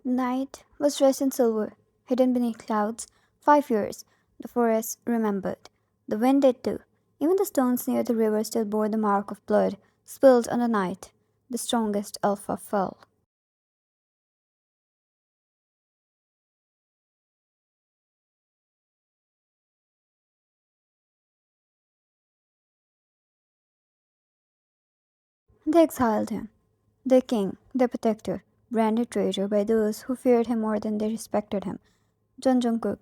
Night was dressed in silver, hidden beneath clouds. 5 years. The forest remembered. The wind did too. Even the stones near the river still bore the mark of blood spilled on the night. The strongest alpha fell. They exiled him. Their king, their protector, branded traitor by those who feared him more than they respected him. Jungkook,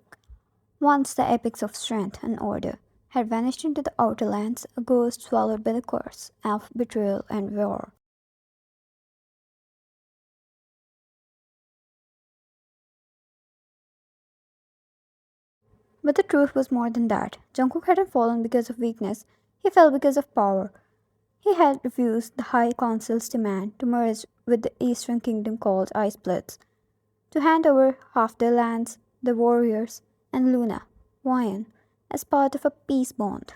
once the apex of strength and order, had vanished into the outer lands, a ghost swallowed by the curse of betrayal and war. But the truth was more than that. Jungkook hadn't fallen because of weakness, he fell because of power. He had refused the High Council's demand to merge with the Eastern Kingdom called Ice Bloods, to hand over half their lands, the warriors, and Luna, Wyan, as part of a peace bond.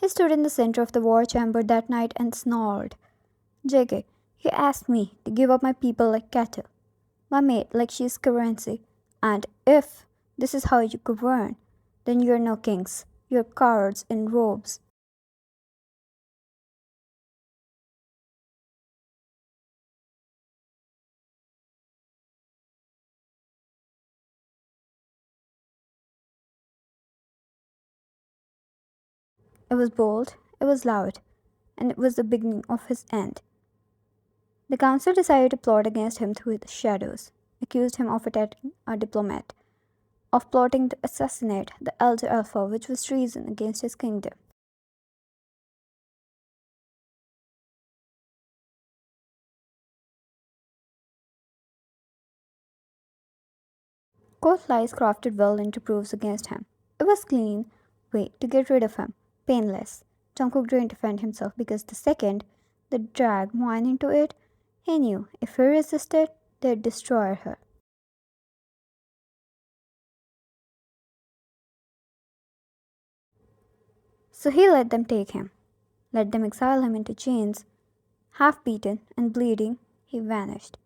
He stood in the center of the war chamber that night and snarled. JK, you asked me to give up my people like cattle, my mate like she's currency, and if this is how you govern, then you're no kings, you're cowards in robes. It was bold, it was loud, and it was the beginning of his end. The council decided to plot against him through the shadows, accused him of attacking a diplomat, of plotting to assassinate the elder Alpha, which was treason against his kingdom. Court lies crafted well into proofs against him. It was clean way to get rid of him, painless. Jungkook didn't defend himself because the second they dragged Wine into it, he knew if he resisted, they'd destroy her. So he let them take him, let them exile him into chains. Half beaten and bleeding, he vanished,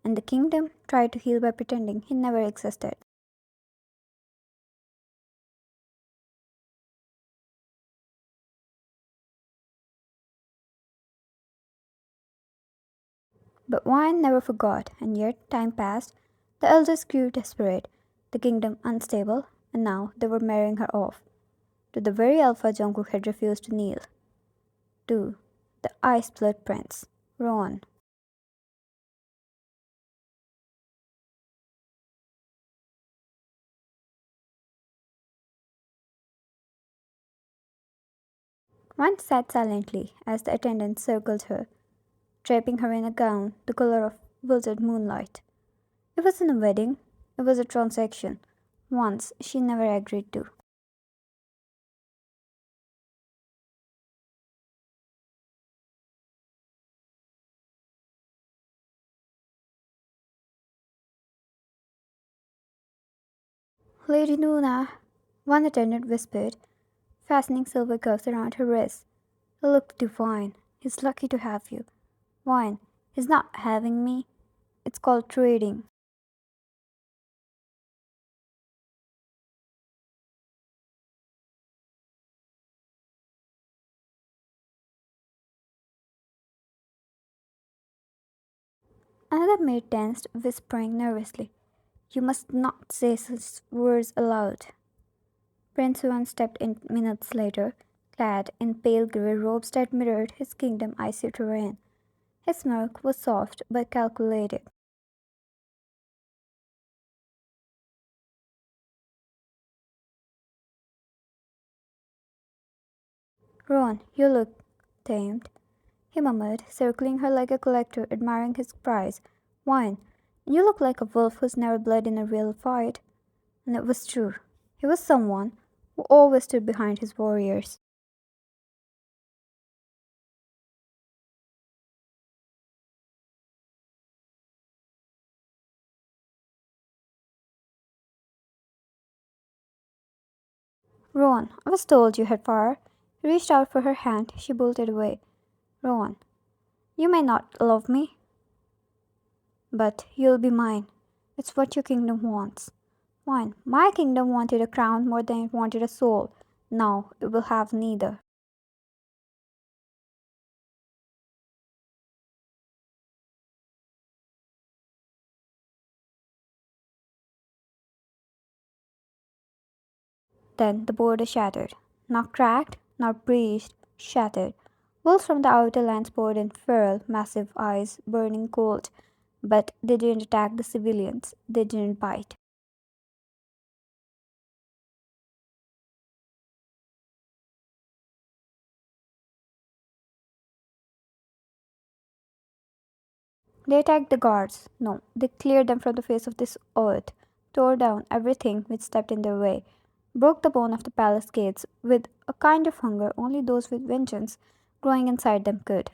and the kingdom tried to heal by pretending he never existed. But Wine never forgot, and yet time passed. The elders grew desperate, the kingdom unstable, and now they were marrying her off to the very alpha Jungkook had refused to kneel to, the Ice Blood Prince, Ron. Wine sat silently as the attendants circled her, draping her in a gown the color of wilted moonlight. It wasn't a wedding, it was a transaction, once she never agreed to. Lady Nuna, one attendant whispered, fastening silver cuffs around her wrists. You look divine. He's lucky to have you. Wine. He's not having me. It's called trading. Another maid tensed, whispering nervously. You must not say such words aloud. Prince Yuan stepped in minutes later, clad in pale grey robes that mirrored his kingdom icy terrain. His smirk was soft but calculated. Ron, you look tamed, he murmured, circling her like a collector admiring his prize. Wine, you look like a wolf who's never bled in a real fight. And it was true. He was someone who always stood behind his warriors. Rowan, I was told you had power. He reached out for her hand. She bolted away. Rowan, you may not love me, but you'll be mine. It's what your kingdom wants. Fine. My kingdom wanted a crown more than it wanted a soul. Now it will have neither. Then the border shattered. Not cracked, not breached, shattered. Wolves from the outer lands poured in feral, massive eyes, burning cold. But they didn't attack the civilians. They didn't bite. They attacked the guards. No, they cleared them from the face of this earth, tore down everything which stepped in their way, broke the bone of the palace gates with a kind of hunger only those with vengeance growing inside them could.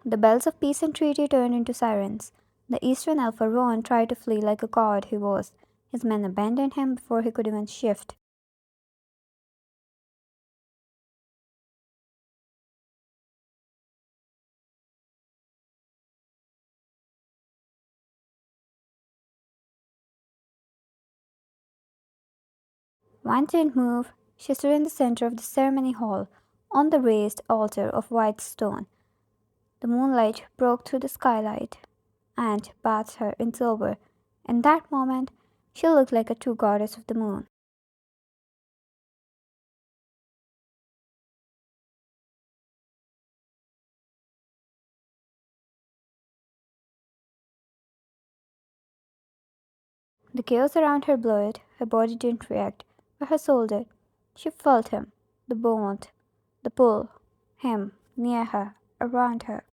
The bells of peace and treaty turned into sirens. The eastern elf Rohan tried to flee like a coward he was. His men abandoned him before he could even shift. One didn't move. She stood in the center of the ceremony hall, on the raised altar of white stone. The moonlight broke through the skylight and bathed her in silver. In that moment, she looked like a true goddess of the moon. The chaos around her blurred, her body didn't react, but her soul did. She felt him, the bond, the pull, him, near her, around her.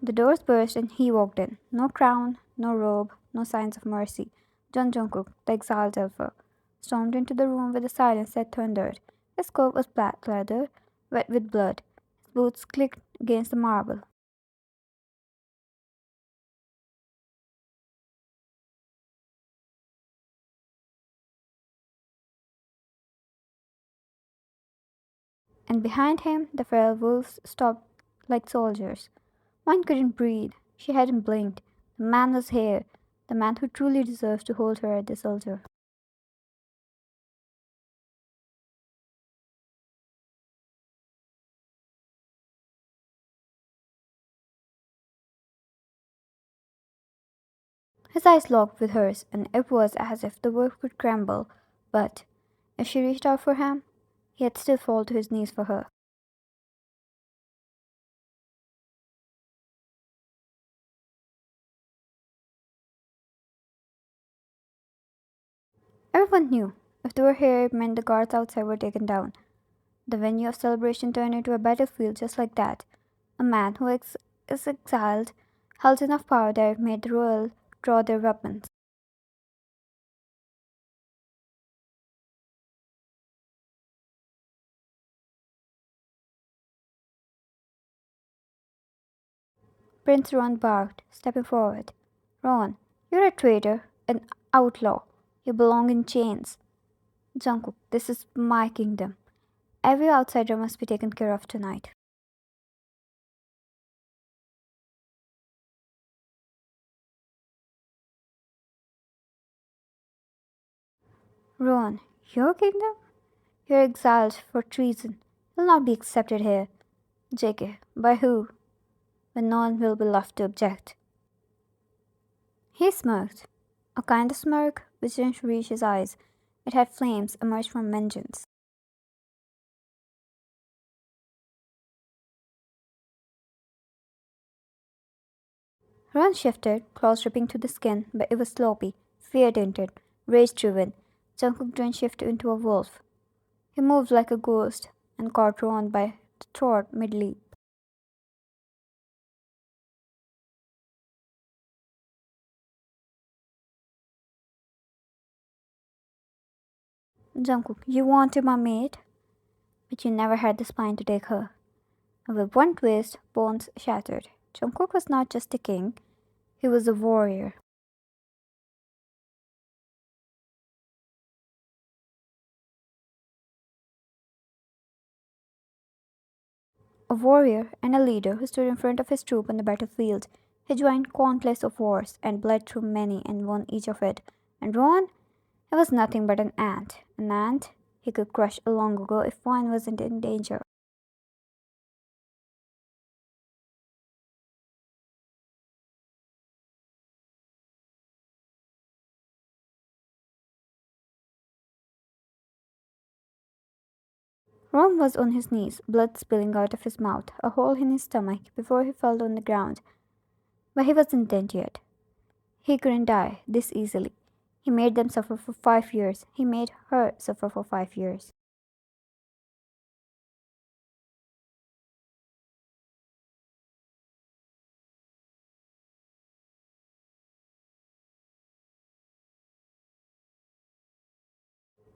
The doors burst and he walked in. No crown, no robe, no signs of mercy. John Jungkook, the exiled elfer, stormed into the room with a silence that thundered. His coat was black leather, wet with blood. His boots clicked against the marble. And behind him, the feral wolves stopped like soldiers. One couldn't breathe. She hadn't blinked. The man was here, the man who truly deserves to hold her at this altar. His eyes locked with hers, and it was as if the world would crumble. But if she reached out for him, he'd still fall to his knees for her. Everyone knew. If they were here, it meant the guards outside were taken down. The venue of celebration turned into a battlefield just like that. A man who is exiled held enough power that it made the royal draw their weapons. Prince Ron barked, stepping forward. Ron, you're a traitor, an outlaw. You belong in chains. Jungkook, this is my kingdom. Every outsider must be taken care of tonight. Ron, your kingdom? You're exiled for treason. You'll not be accepted here. JK, by who? When no one will be left to object. He smirked. A kind of smirk which didn't reach his eyes. It had flames emerge from vengeance. Ron shifted, claws ripping through the skin, but it was sloppy, fear tinted, rage driven. Jungkook didn't shift into a wolf. He moved like a ghost and caught Ron by the throat mid leap. Jungkook, you wanted my mate, but you never had the spine to take her. And with one twist, bones shattered. Jungkook was not just a king, he was a warrior. A warrior and a leader who stood in front of his troop on the battlefield. He joined countless of wars and bled through many and won each of it. And Rowan, he was nothing but an ant. An ant he could crush long ago if one wasn't in danger. Ron was on his knees, blood spilling out of his mouth, a hole in his stomach before he fell on the ground. But he wasn't dead yet. He couldn't die this easily. He made them suffer for 5 years. He made her suffer for 5 years.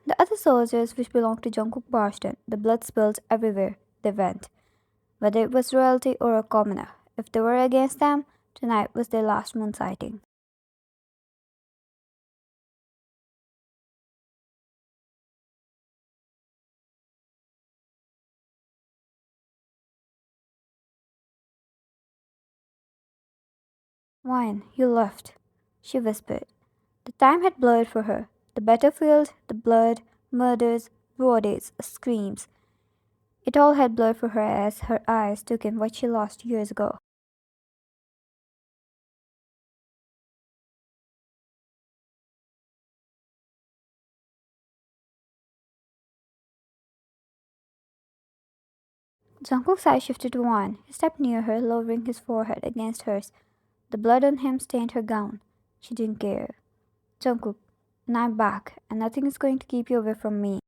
The other soldiers which belonged to Jungkook barged in. The blood spilled everywhere they went, whether it was royalty or a commoner. If they were against them, tonight was their last moon sighting. Wine, you left, she whispered. The time had blurred for her. The battlefield, the blood, murders, bodies, screams. It all had blurred for her as her eyes took in what she lost years ago. Jungkook's eyes shifted to Won. He stepped near her, lowering his forehead against hers. The blood on him stained her gown. She didn't care. Jungkook, and I'm back, and nothing is going to keep you away from me.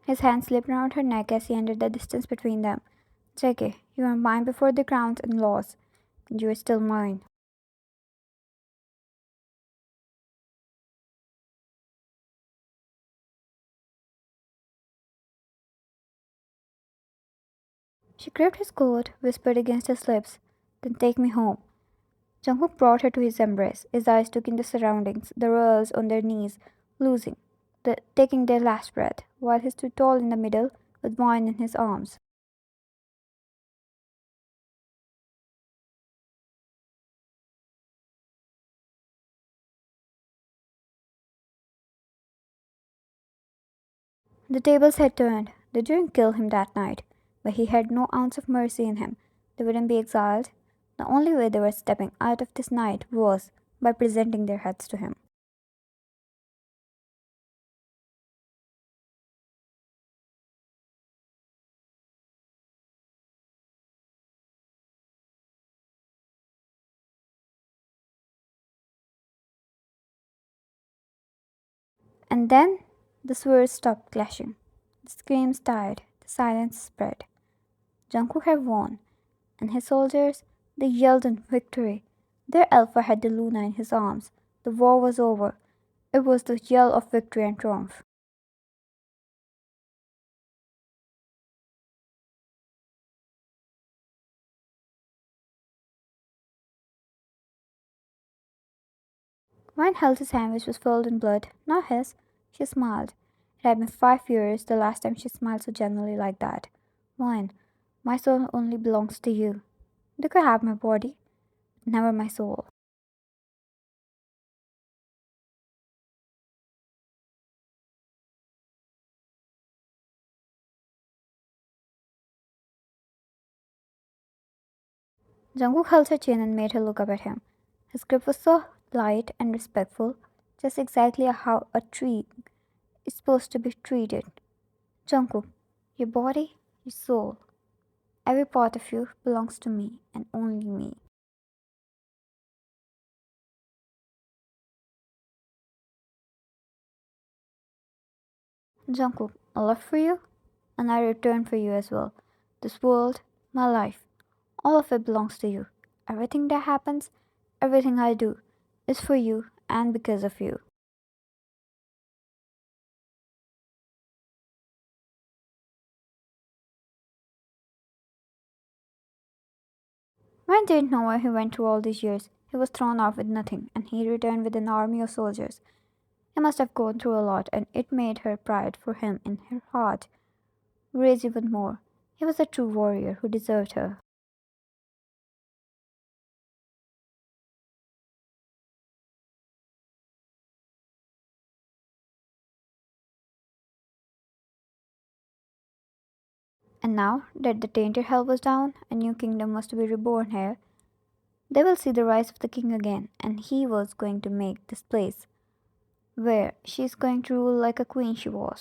His hand slipped around her neck as he ended the distance between them. JK, you are mine before the crowns and laws, and you are still mine. She gripped his coat, whispered against his lips, then take me home. Jungkook brought her to his embrace. His eyes took in the surroundings, the royals on their knees, taking their last breath, while he stood tall in the middle, with wine in his arms. The tables had turned. They didn't kill him that night, but he had no ounce of mercy in him. They wouldn't be exiled. The only way they were stepping out of this night was by presenting their heads to him. And then the swords stopped clashing. The screams died. The silence spread. Jungkook had won, and his soldiers, they yelled in victory. Their alpha had the Luna in his arms. The war was over. It was the yell of victory and triumph. Mine held his hand, which was filled in blood. Not his. She smiled. It had been 5 years the last time she smiled so genuinely like that. Mine, my soul only belongs to you. You could have my body, but never my soul. Jungkook held her chin and made her look up at him. His grip was so light and respectful, just exactly how a tree is supposed to be treated. Jungkook, your body, your soul, every part of you belongs to me and only me. Jungkook, I love for you, and I return for you as well. This world, my life, All of it belongs to you. Everything that happens, everything I do, is for you and because of you. Man didn't know where he went through all these years. He was thrown out with nothing, and he returned with an army of soldiers. He must have gone through a lot, and it made her pride for him in her heart raise even more. He was a true warrior who deserved her. And now that the tainted hell was down, a new kingdom was to be reborn here. They will see the rise of the king again, and he was going to make this place where she's going to rule like a queen she was.